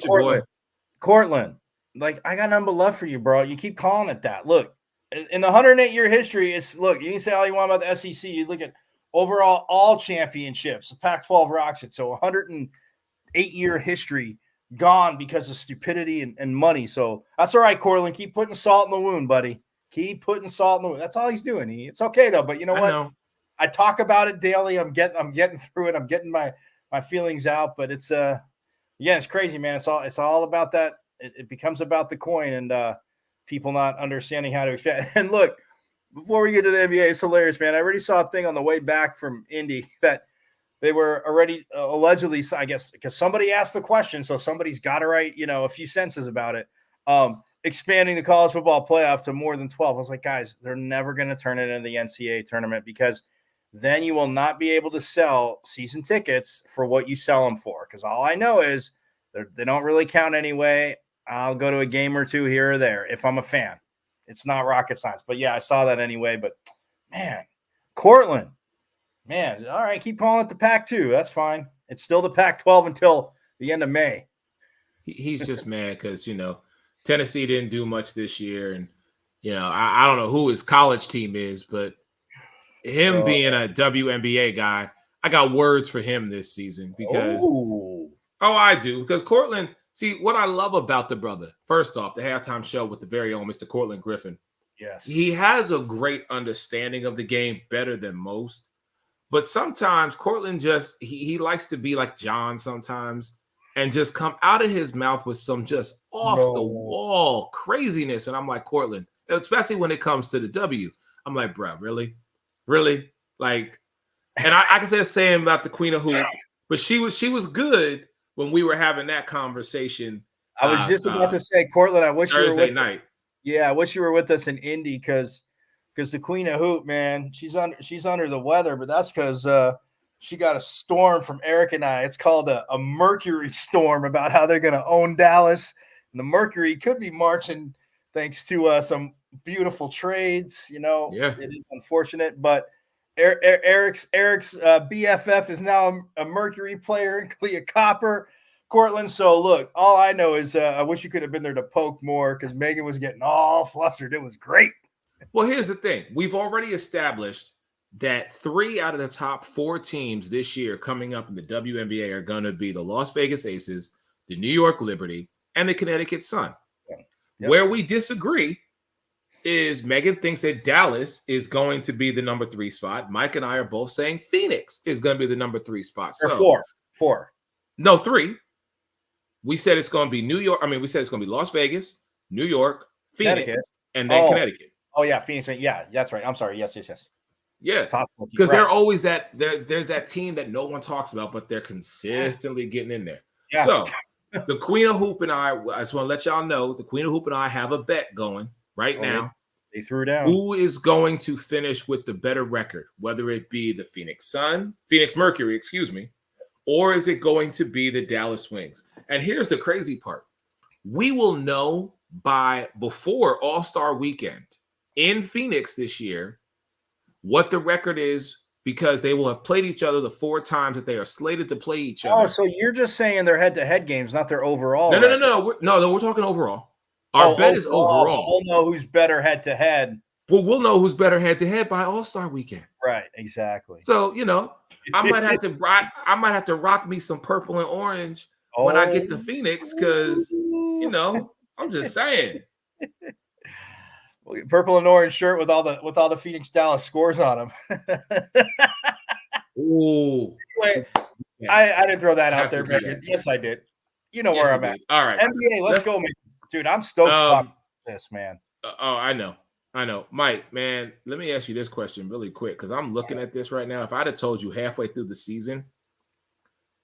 Cortland, like I got nothing but love for you, bro. You keep calling it that. Look, in the 108-year history, you can say all you want about the SEC. You look at overall all championships, the Pac-12 rocks it. So 108-year history gone because of stupidity and money. So that's all right, Cortland. Keep putting salt in the wound, buddy. Keep putting salt in the wound. That's all he's doing. It's okay though. But you know what? I talk about it daily. I'm getting through it. I'm getting my feelings out. But it's it's crazy, man. It's all about that. It becomes about the coin and people not understanding how to expand. And look, before we get to the NBA, it's hilarious, man. I already saw a thing on the way back from Indy that they were already allegedly, I guess, because somebody asked the question, so somebody's got to write, a few sentences about it. Expanding the college football playoff to more than 12. I was like, guys, they're never going to turn it into the NCAA tournament because then you will not be able to sell season tickets for what you sell them for. Because all I know is they don't really count anyway. I'll go to a game or two here or there if I'm a fan. It's not rocket science. But, yeah, I saw that anyway. But Man, Cortland. Man, all right, keep calling it the Pac-2. That's fine. It's still the Pac-12 until the end of May. He's just mad because Tennessee didn't do much this year, and I don't know who his college team is, but him being a WNBA guy, I got words for him this season because I do, because Cortland. See, what I love about the brother, first off, the halftime show with the very own Mr. Cortland Griffin. Yes, he has a great understanding of the game, better than most. But sometimes Cortland just he likes to be like John sometimes and just come out of his mouth with some just off the wall craziness. And I'm like, Cortland, especially when it comes to the W, I'm like, bro, really? Like, and I can say the same about the Queen of Hoop, but she was good when we were having that conversation. I was just about to say, Cortland, I wish Thursday you were with night. Yeah, I wish you were with us in Indy because the Queen of Hoop, man, she's under the weather, but that's because she got a storm from Eric and I. It's called a Mercury storm about how they're going to own Dallas. And the Mercury could be marching thanks to some beautiful trades. Yeah. It is unfortunate, but Eric's BFF is now a Mercury player, Clea Copper. Cortland. So look, all I know is I wish you could have been there to poke more because Megan was getting all flustered. It was great. Well, here's the thing. We've already established that 3 out of the top 4 teams this year coming up in the WNBA are going to be the Las Vegas Aces, the New York Liberty, and the Connecticut Sun. Yep. Where we disagree is Megan thinks that Dallas is going to be the number 3 spot. Mike and I are both saying Phoenix is going to be the number 3 spot. So, 4. No, 3. We said it's going to be New York. I mean, we said it's going to be Las Vegas, New York, Phoenix, and then Connecticut. Oh, yeah, Phoenix. Yeah, that's right. I'm sorry. Yes. Yeah, because they're always that. There's that team that no one talks about, but they're consistently getting in there. Yeah. So the Queen of Hoop and I just want to let y'all know, the Queen of Hoop and I have a bet going right now. They threw down. Who is going to finish with the better record, whether it be the Phoenix Mercury, excuse me, or is it going to be the Dallas Wings? And here's the crazy part. We will know before All-Star Weekend in Phoenix this year what the record is, because they will have played each other the 4 times that they are slated to play each other. Oh, so you're just saying their head-to-head games, not their overall. No. We're talking overall. Our bet is overall. We'll know who's better head-to-head. Well, we'll know who's better head-to-head by All-Star Weekend. Right, exactly. So, I might have to rock me some purple and orange when I get to Phoenix, because I'm just saying. Purple and orange shirt with all the Phoenix Dallas scores on them. Ooh. Anyway, I didn't throw that out there, Megan. Yes, I did. You know where I'm at. All right. NBA, let's go, man. Dude. I'm stoked to talk about this, man. I know. Mike, man, let me ask you this question really quick, because I'm looking at this right now. If I'd have told you halfway through the season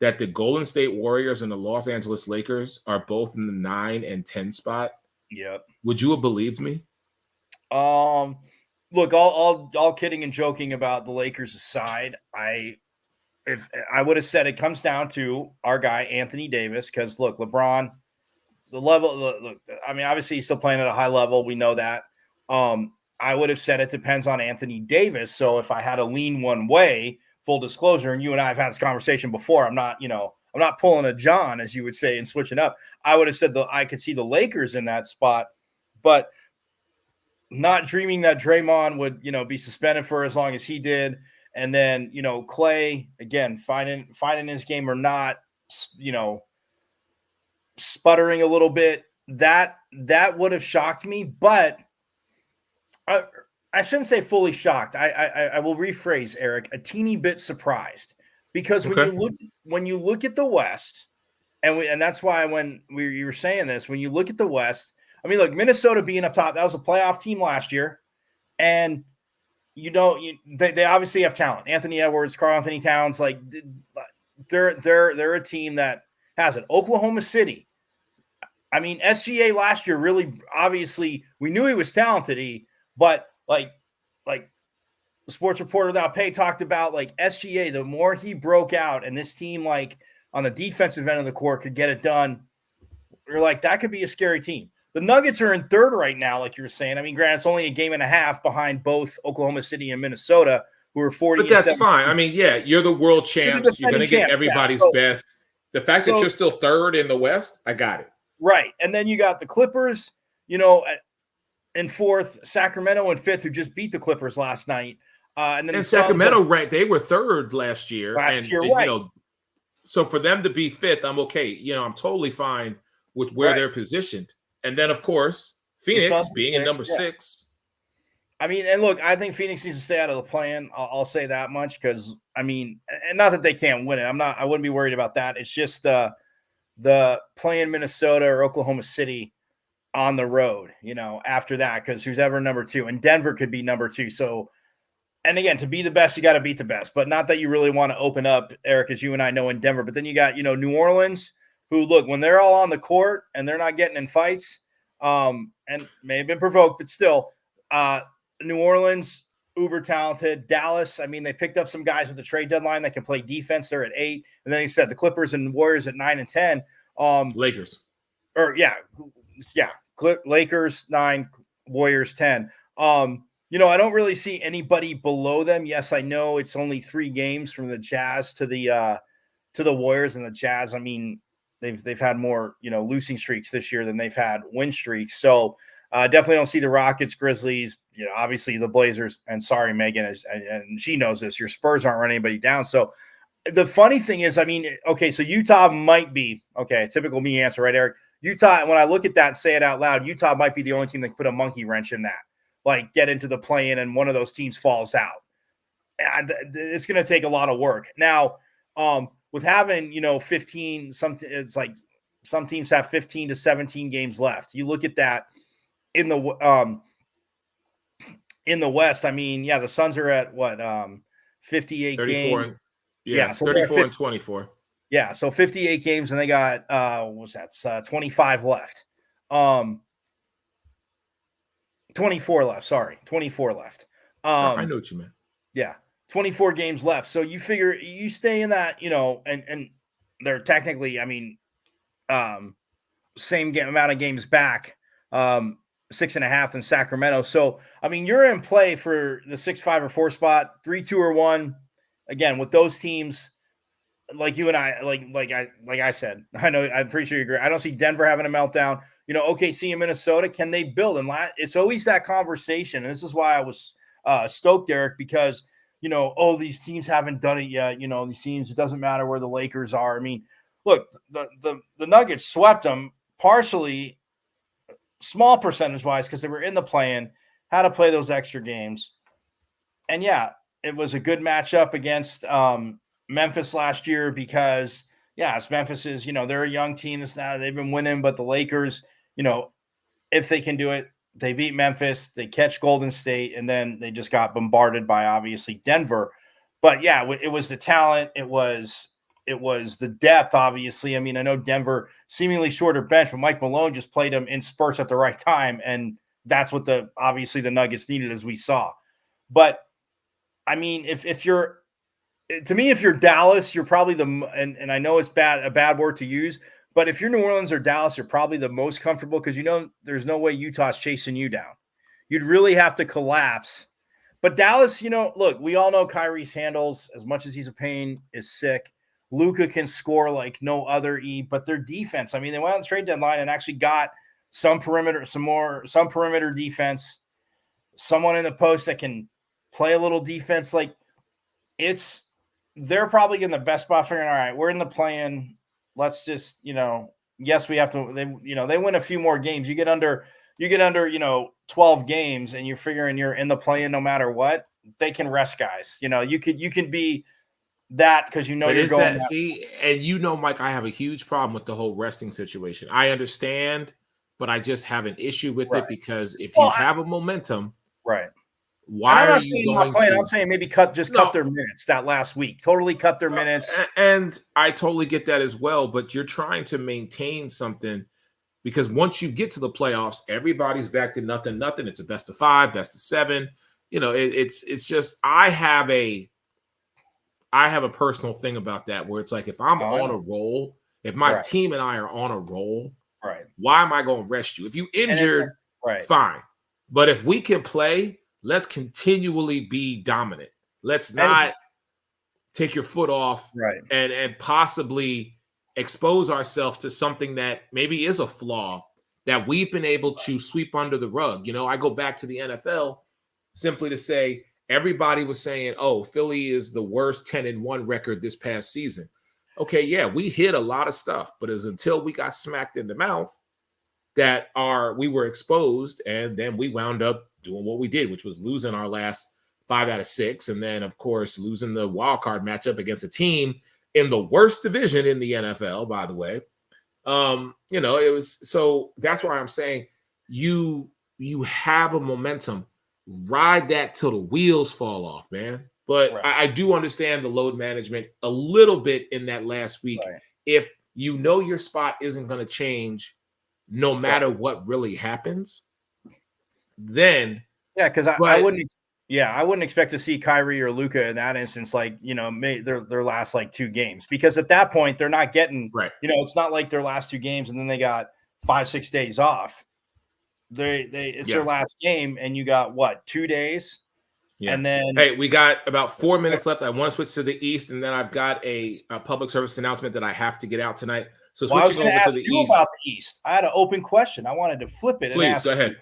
that the Golden State Warriors and the Los Angeles Lakers are both in the 9 and 10 spot, yep, would you have believed me? Look, all kidding and joking about the Lakers aside, if I would have said it comes down to our guy Anthony Davis, because look, LeBron, the level. Look, I mean, obviously he's still playing at a high level. We know that. I would have said it depends on Anthony Davis. So if I had to lean one way, full disclosure, and you and I have had this conversation before, I'm not pulling a John, as you would say, and switching up. I would have said I could see the Lakers in that spot, but not dreaming that Draymond would, be suspended for as long as he did. And then, Clay, again, finding his game or not, sputtering a little bit, that would have shocked me, but I shouldn't say fully shocked. I will rephrase, Eric, a teeny bit surprised, because when you look at the West, and that's why when you were saying this, when you look at the West, I mean, look, Minnesota being up top, that was a playoff team last year, and they obviously have talent. Anthony Edwards, Karl-Anthony Towns, like they're a team that has it. Oklahoma City. I mean, SGA last year really, obviously, we knew he was talented, but like the Sports Reporter Without Pay talked about, like SGA, the more he broke out and this team, like on the defensive end of the court, could get it done, we're like, that could be a scary team. The Nuggets are in third right now, like you were saying. I mean, granted, it's only a game and a half behind both Oklahoma City and Minnesota, who are 40. But that's fine. I mean, yeah, you're the world champs. You're going to get everybody's best. The fact that you're still third in the West, I got it. Right. And then you got the Clippers, you know, in fourth, Sacramento in fifth, who just beat the Clippers last night. And then Sacramento ranked, they were third last year. Right. You know, so for them to be fifth, I'm okay. You know, I'm totally fine with where they're positioned. And then, of course, Phoenix being in number 6. I mean, and look, I think Phoenix needs to stay out of the play-in. I'll say that much because, I mean, and not that they can't win it. I wouldn't be worried about that. It's just the play in Minnesota or Oklahoma City on the road, you know, after that, because who's ever number 2, and Denver could be number 2. So, and again, to be the best, you got to beat the best, but not that you really want to open up, Eric, as you and I know, in Denver. But then you got, you know, New Orleans, who, look, when they're all on the court and they're not getting in fights, and may have been provoked, but still, New Orleans, uber talented. Dallas, I mean, they picked up some guys at the trade deadline that can play defense. They're at 8. And then you said the Clippers and Warriors at 9 and 10. Lakers. Lakers 9, Warriors 10. You know, I don't really see anybody below them. Yes, I know it's only 3 games from the Jazz to the Warriors, and the Jazz, I mean, they've had more, you know, losing streaks this year than they've had win streaks. So definitely don't see the Rockets, Grizzlies, you know, obviously the Blazers, and sorry, Megan, and she knows this, your Spurs aren't running anybody down. So the funny thing is, I mean, okay, so Utah might be, okay, typical me answer, right, Eric? Utah, when I look at that and say it out loud, Utah might be the only team that can put a monkey wrench in that, like get into the play-in and one of those teams falls out. And it's going to take a lot of work. Now, with having, you know, 15, it's like some teams have 15 to 17 games left. You look at that in the West. I mean, yeah, the Suns are at what, 58 games. So 34 and 24. Yeah, so 58 games, and they got what's that? 25 left. 24 left. Sorry, 24 left. I know what you meant. Yeah, 24 games left. So you figure you stay in that, you know, and they're technically, I mean, same amount of games back, 6.5 than Sacramento. So I mean, you're in play for the 6, 5, or 4 spot, 3, 2, or 1. Again, with those teams, like you and I, like I said, I know, I'm pretty sure you agree. I don't see Denver having a meltdown. You know, OKC and Minnesota, can they build? And it's always that conversation. And this is why I was stoked, Eric, because, you know, these teams haven't done it yet. You know, these teams, it doesn't matter where the Lakers are. I mean, look, the Nuggets swept them partially, small percentage-wise, because they were in the play-in, had to play those extra games. And, yeah, it was a good matchup against Memphis last year because, it's Memphis is, you know, they're a young team. They've been winning, but the Lakers, you know, if they can do it, they beat Memphis, they catch Golden State, and then they just got bombarded by, obviously, Denver. But, yeah, it was the talent. It was the depth, obviously. I mean, I know Denver seemingly shorter bench, but Mike Malone just played them in spurts at the right time, and that's what obviously the Nuggets needed, as we saw. But, I mean, if you're Dallas, you're probably and I know it's a bad word to use, but if you're New Orleans or Dallas, you're probably the most comfortable because, you know, there's no way Utah's chasing you down. You'd really have to collapse. But Dallas, you know, look, we all know Kyrie's handles, as much as he's a pain, is sick. Luka can score like no other but their defense, I mean, they went on the trade deadline and actually got some perimeter defense, someone in the post that can play a little defense. Like, they're probably in the best spot figuring, all right, we're in the play-in. Let's just, you know, yes, we have to, they win a few more games. You get under, you know, 12 games and you're figuring you're in the play-in no matter what, they can rest guys. You know, you can be that because, you know, but you're going. And you know, Mike, I have a huge problem with the whole resting situation. I understand, but I just have an issue with it because if you have a momentum, right. Why are you going to? I'm saying maybe cut their minutes that last week. Totally cut their minutes. And I totally get that as well. But you're trying to maintain something because once you get to the playoffs, everybody's back to nothing. It's a best of 5, best of 7. You know, it's just I have a personal thing about that where it's like if I'm on a roll, if my team and I are on a roll, right, why am I going to rest you? If you injured, right. fine. But if we can play, let's continually be dominant. Let's not take your foot off and possibly expose ourselves to something that maybe is a flaw that we've been able to sweep under the rug. You know, I go back to the NFL simply to say everybody was saying, oh, Philly is the worst 10-1 record this past season. Okay, yeah, we hit a lot of stuff, but it's until we got smacked in the mouth that we were exposed, and then we wound up doing what we did, which was losing our last 5 out of 6, and then, of course, losing the wild card matchup against a team in the worst division in the NFL, by the way. You know, it was so that's why I'm saying you have a momentum, ride that till the wheels fall off, man. But I do understand the load management a little bit in that last week. If you know your spot isn't going to change no matter what really happens, then because I wouldn't expect to see Kyrie or Luka in that instance, like, you know, their last like 2 games, because at that point they're not getting you know, it's not like their last 2 games and then they got 5-6 days off. It's their last game, and you got what, 2 days? Yeah. And then hey, we got about 4 minutes left. I want to switch to the East, and then I've got a public service announcement that I have to get out tonight. So switching over to the East. About the East, I had an open question. I wanted to flip it. Please and ask go ahead.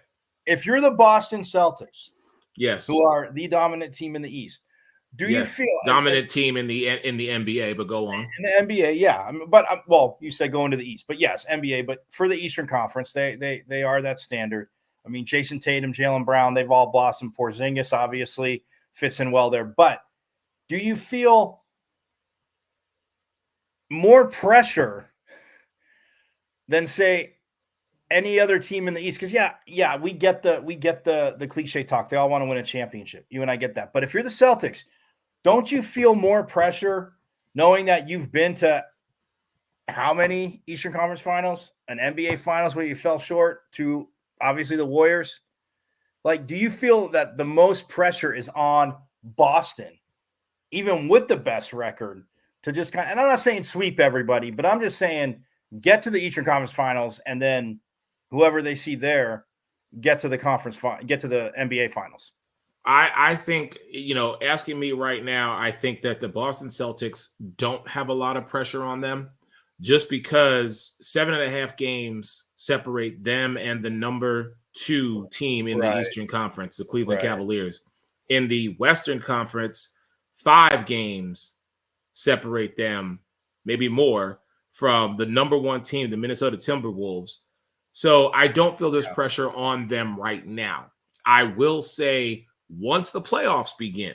If you're the Boston Celtics, yes, who are the dominant team in the East, do you feel dominant team in the NBA? But go on. In the NBA, yeah. I mean, but well, you said going to the East, but yes, NBA. But for the Eastern Conference, they are that standard. I mean, Jason Tatum, Jaylen Brown, they've all blossomed. Porzingis obviously fits in well there. But do you feel more pressure than, say, any other team in the East? Because we get the cliche talk. They all want to win a championship. You and I get that. But if you're the Celtics, don't you feel more pressure knowing that you've been to how many Eastern Conference Finals, an NBA Finals where you fell short to obviously the Warriors? Like, do you feel that the most pressure is on Boston, even with the best record, to just and I'm not saying sweep everybody, but I'm just saying get to the Eastern Conference Finals, and then whoever they see there get to the NBA Finals? I think, you know, asking me right now, I think that the Boston Celtics don't have a lot of pressure on them, just because 7.5 games separate them and the number 2 team in the Eastern Conference, the Cleveland Cavaliers. In the Western Conference, 5 games separate them, maybe more, from the number 1 team, the Minnesota Timberwolves. So I don't feel there's pressure on them right now. I will say once the playoffs begin,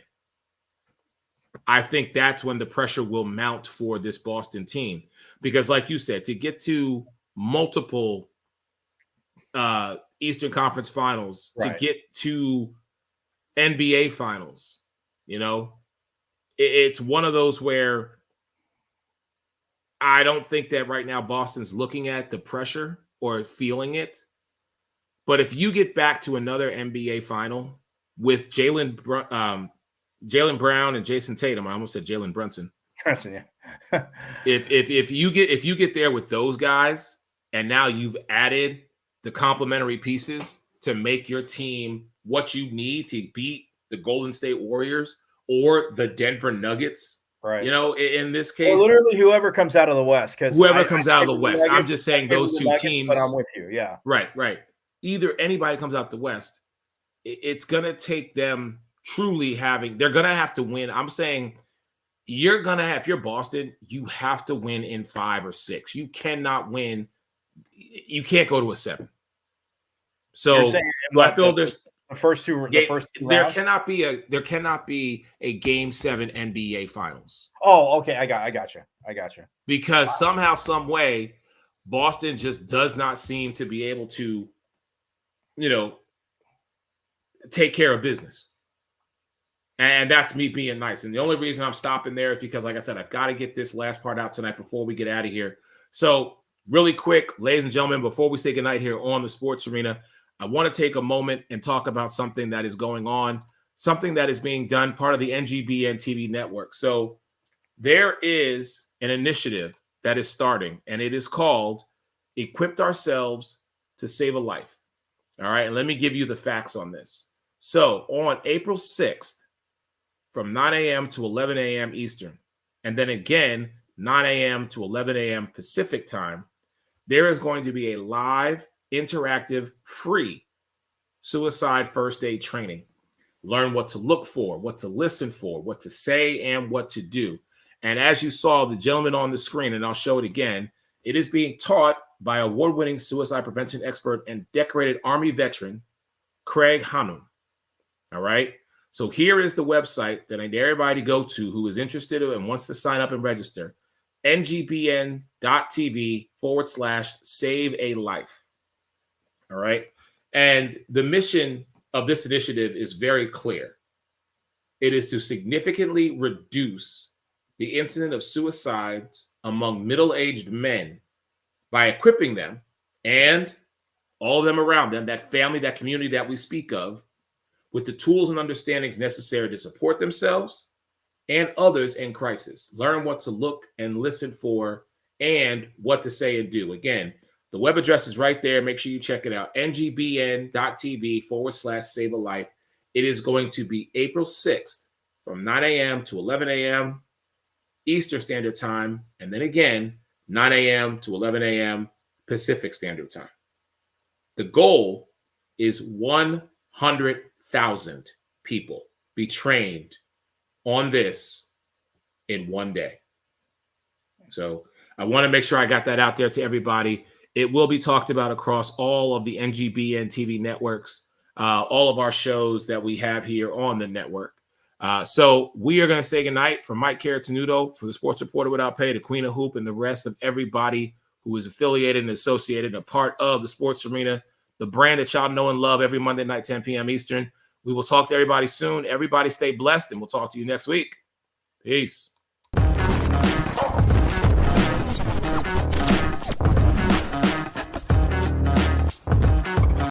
I think that's when the pressure will mount for this Boston team. Because like you said, to get to multiple Eastern Conference Finals, to get to NBA Finals, you know, it's one of those where I don't think that right now Boston's looking at the pressure or feeling it. But if you get back to another NBA final with Jaylen Brown and Jason Tatum, I almost said Jalen Brunson. if you get there with those guys, and now you've added the complementary pieces to make your team what you need to beat the Golden State Warriors or the Denver Nuggets. Right. You know, in this case, well, literally whoever comes out of the West, because whoever comes out of the West. I'm just saying those 2 teams. But I'm with you. Yeah. Right. Either anybody comes out the West, it's gonna take them truly they're gonna have to win. I'm saying if you're Boston, you have to win in 5 or 6. You cannot win. You can't go to a 7. So I feel there's the first two rounds? There cannot be a Game 7 NBA Finals. Oh, okay. I got you. Because somehow, some way, Boston just does not seem to be able to, you know, take care of business. And that's me being nice. And the only reason I'm stopping there is because, like I said, I've got to get this last part out tonight before we get out of here. So really quick, ladies and gentlemen, before we say goodnight here on the Sports Arena, I want to take a moment and talk about something that is going on, something that is being done, part of the NGBN TV network. So there is an initiative that is starting, and it is called equipped ourselves to save a life. All right. And let me give you the facts on this. So on April 6th, from 9 a.m. to 11 a.m. Eastern, and then again, 9 a.m. to 11 a.m. Pacific time, there is going to be a live, interactive, free suicide first aid training. Learn what to look for, what to listen for, what to say, and what to do. And as you saw the gentleman on the screen, and I'll show it again, it is being taught by award-winning suicide prevention expert and decorated Army veteran, Craig Hanum. All right. So here is the website that I need everybody to go to who is interested and wants to sign up and register. ngbn.tv/save-a-life. All right. And the mission of this initiative is very clear. It is to significantly reduce the incident of suicides among middle-aged men by equipping them and all of them around them, that family, that community that we speak of, with the tools and understandings necessary to support themselves and others in crisis. Learn what to look and listen for and what to say and do. Again, the web address is right there. Make sure you check it out. ngbn.tv/save-a-life. It is going to be April 6th from 9 a.m. to 11 a.m. Eastern Standard Time. And then again, 9 a.m. to 11 a.m. Pacific Standard Time. The goal is 100,000 people be trained on this in one day. So I want to make sure I got that out there to everybody. It will be talked about across all of the NGBN TV networks, all of our shows that we have here on the network. So we are going to say goodnight from Mike Caratanudo, for the Sports Reporter Without Pay, the Queen of Hoop, and the rest of everybody who is affiliated and associated, a part of the Sports Arena, the brand that y'all know and love, every Monday night, 10 p.m. Eastern. We will talk to everybody soon. Everybody stay blessed, and we'll talk to you next week. Peace.